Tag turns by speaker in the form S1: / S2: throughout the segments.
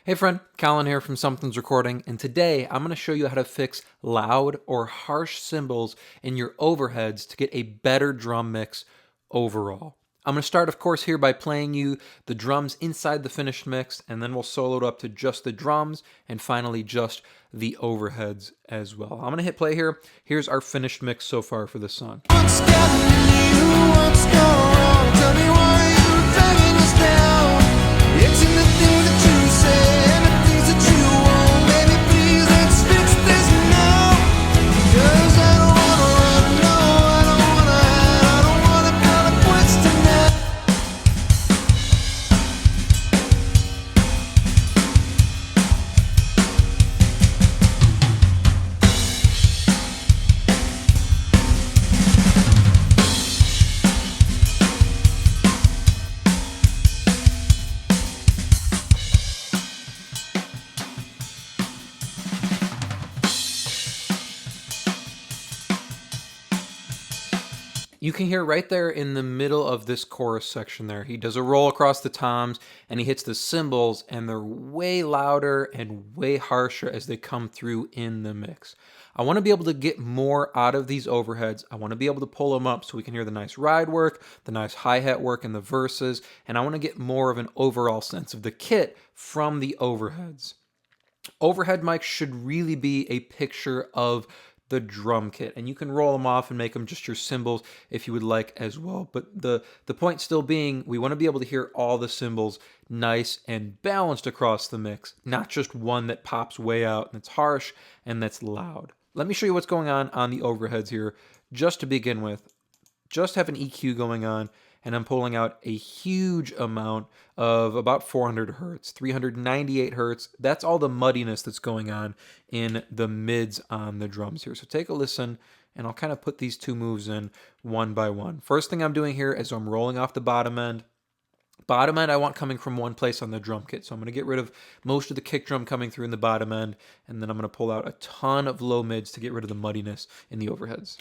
S1: Hey friend, Colin here from Sumthins Recording, and today I'm going to show you how to fix loud or harsh cymbals in your overheads to get a better drum mix overall. I'm going to start, of course, here by playing you the drums inside the finished mix, and then we'll solo it up to just the drums, and finally just the overheads as well. I'm going to hit play here. Here's our finished mix so far for this song.
S2: What's gotten you? What's gone wrong? Tell me why you're dragging us down. It's in the things that you say and the things that you want. Baby, please, let's fix this now. 'Cause I don't wanna run, no, I don't wanna hide, I don't wanna call it quits tonight.
S1: You can hear right there in the middle of this chorus section there, he does a roll across the toms and he hits the cymbals, and they're way louder and way harsher as they come through in the mix. I want to be able to get more out of these overheads. I want to be able to pull them up so we can hear the nice ride work, the nice hi-hat work in the verses, and I want to get more of an overall sense of the kit from the overheads. Overhead mics should really be a picture of the drum kit, and you can roll them off and make them just your cymbals if you would like as well. But the point still being, we want to be able to hear all the cymbals nice and balanced across the mix, not just one that pops way out and that's harsh and that's loud. Let me show you what's going on the overheads here. Just to begin with, just have an EQ going on, and I'm pulling out a huge amount of about 400 hertz, 398 hertz. That's all the muddiness that's going on in the mids on the drums here. So take a listen, and I'll kind of put these two moves in one by one. First thing I'm doing here is I'm rolling off the bottom end. Bottom end I want coming from one place on the drum kit. So I'm going to get rid of most of the kick drum coming through in the bottom end, and then I'm going to pull out a ton of low mids to get rid of the muddiness in the overheads.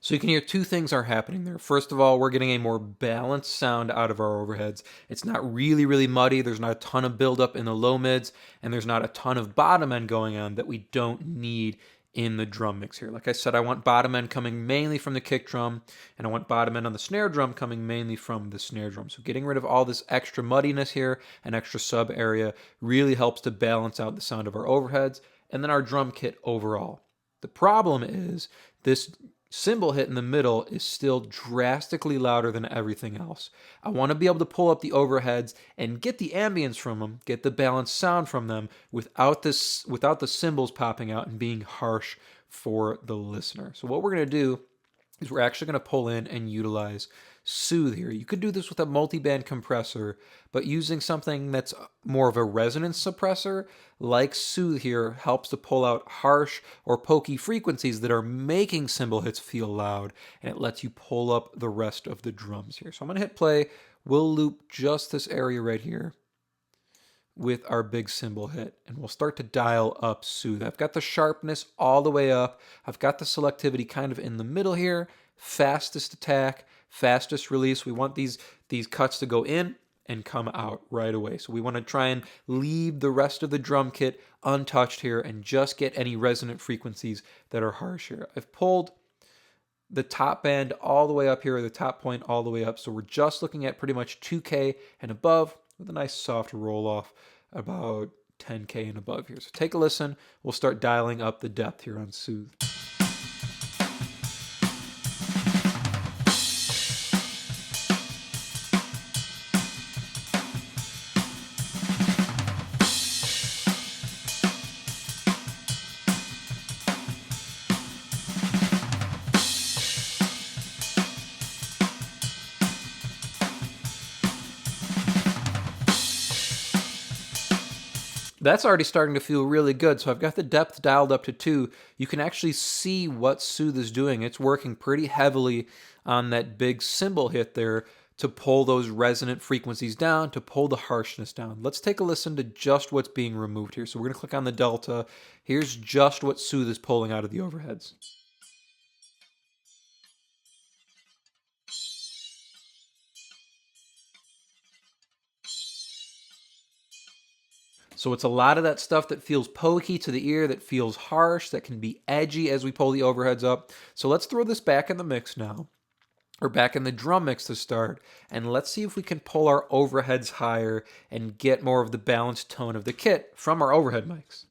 S1: So you can hear two things are happening there. First of all, we're getting a more balanced sound out of our overheads. It's not really muddy. There's not a ton of buildup in the low mids, and there's not a ton of bottom end going on that we don't need in the drum mix here. Like I said, I want bottom end coming mainly from the kick drum, and I want bottom end on the snare drum coming mainly from the snare drum. So getting rid of all this extra muddiness here and extra sub area really helps to balance out the sound of our overheads and then our drum kit overall. The problem is this cymbal hit in the middle is still drastically louder than everything else. I want to be able to pull up the overheads and get the ambience from them, get the balanced sound from them without the cymbals popping out and being harsh for the listener. So what we're going to do is we're actually going to pull in and utilize Soothe here. You could do this with a multi-band compressor, but using something that's more of a resonance suppressor like Soothe here helps to pull out harsh or pokey frequencies that are making cymbal hits feel loud, and it lets you pull up the rest of the drums here. So I'm going to hit play. We'll loop just this area right here with our big cymbal hit, and we'll start to dial up Soothe. I've got the sharpness all the way up. I've got the selectivity kind of in the middle here. Fastest attack, fastest release. We want these cuts to go in and come out right away. So we want to try and leave the rest of the drum kit untouched here and just get any resonant frequencies that are harsh here. I've pulled the top band all the way up here, the top point all the way up. So we're just looking at pretty much 2K and above with a nice soft roll off about 10K and above here. So take a listen. We'll start dialing up the depth here on Soothe. That's already starting to feel really good. So I've got the depth dialed up to 2. You can actually see what Soothe is doing. It's working pretty heavily on that big cymbal hit there to pull those resonant frequencies down, to pull the harshness down. Let's take a listen to just what's being removed here. So we're going to click on the delta. Here's just what Soothe is pulling out of the overheads. So it's a lot of that stuff that feels pokey to the ear, that feels harsh, that can be edgy as we pull the overheads up. So let's throw this back in the mix now, or back in the drum mix to start, and let's see if we can pull our overheads higher and get more of the balanced tone of the kit from our overhead mics.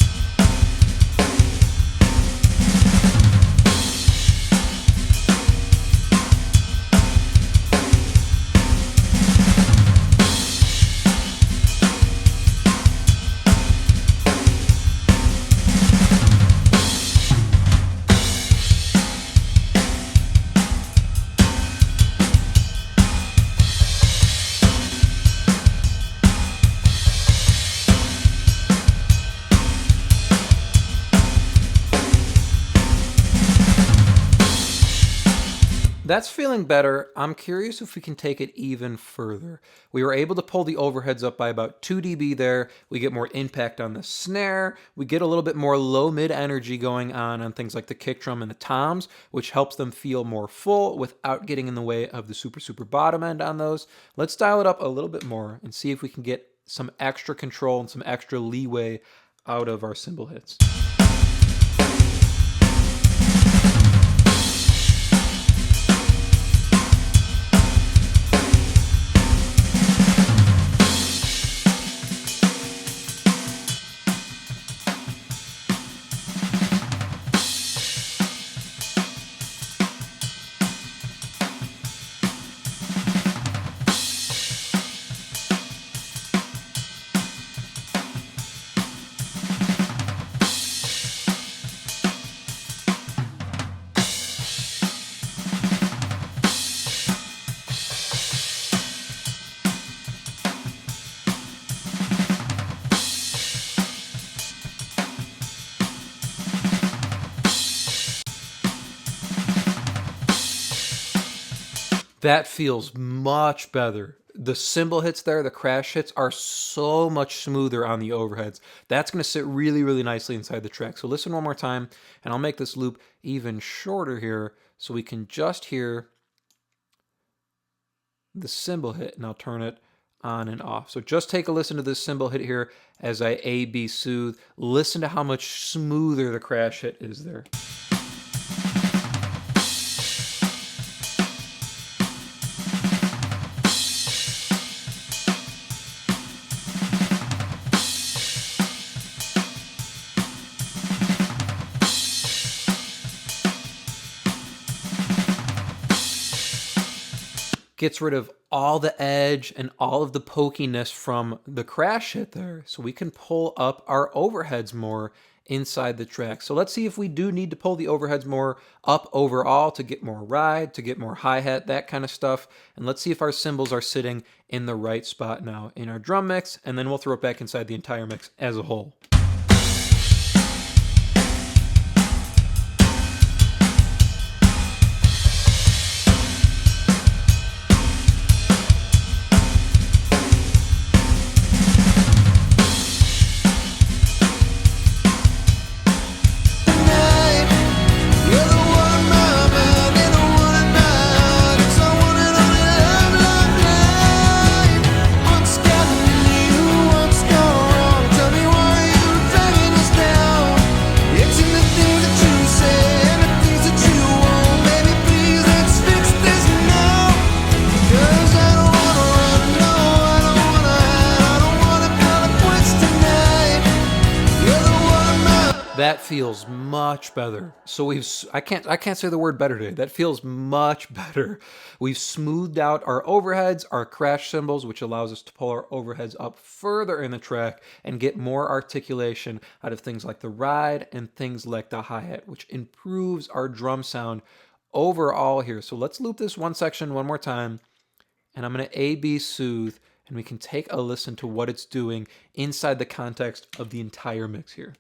S1: That's feeling better. I'm curious if we can take it even further. We were able to pull the overheads up by about 2 dB there. We get more impact on the snare. We get a little bit more low-mid energy going on things like the kick drum and the toms, which helps them feel more full without getting in the way of the super bottom end on those. Let's dial it up a little bit more and see if we can get some extra control and some extra leeway out of our cymbal hits. That feels much better. The cymbal hits there, the crash hits are so much smoother on the overheads. That's going to sit really, really nicely inside the track. So listen one more time, and I'll make this loop even shorter here so we can just hear the cymbal hit, and I'll turn it on and off. So just take a listen to this cymbal hit here as I A-B soothe. Listen to how much smoother the crash hit is there. Gets rid of all the edge and all of the pokiness from the crash hit there, so we can pull up our overheads more inside the track. So let's see if we do need to pull the overheads more up overall to get more ride, to get more hi-hat, that kind of stuff. And let's see if our cymbals are sitting in the right spot now in our drum mix, and then we'll throw it back inside the entire mix as a whole. That feels much better. So I can't say the word better today. That feels much better. We've smoothed out our overheads, our crash cymbals, which allows us to pull our overheads up further in the track and get more articulation out of things like the ride and things like the hi-hat, which improves our drum sound overall here. So let's loop this one section one more time, and I'm going to A-B soothe and we can take a listen to what it's doing inside the context of the entire mix here.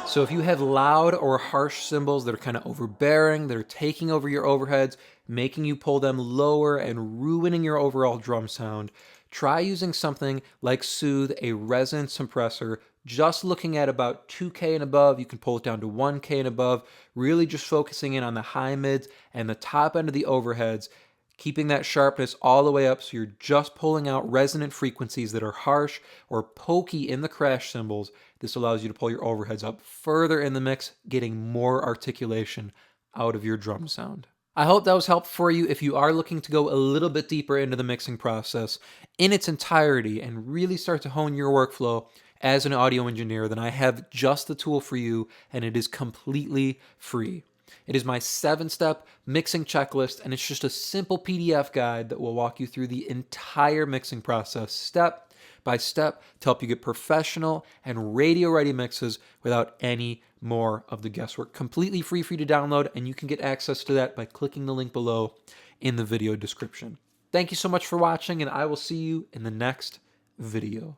S1: So if you have loud or harsh cymbals that are kind of overbearing, that are taking over your overheads, making you pull them lower and ruining your overall drum sound, try using something like Soothe, a resonance suppressor, just looking at about 2K and above. You can pull it down to 1K and above, really just focusing in on the high mids and the top end of the overheads, keeping that sharpness all the way up so you're just pulling out resonant frequencies that are harsh or pokey in the crash cymbals. This allows you to pull your overheads up further in the mix, getting more articulation out of your drum sound. I hope that was helpful for you if you are looking to go a little bit deeper into the mixing process in its entirety and really start to hone your workflow as an audio engineer. Then I have just the tool for you, and it is completely free. It is my 7-step mixing checklist, and it's just a simple PDF guide that will walk you through the entire mixing process step by step to help you get professional and radio-ready mixes without any more of the guesswork. Completely free for you to download, and you can get access to that by clicking the link below in the video description. Thank you so much for watching, and I will see you in the next video.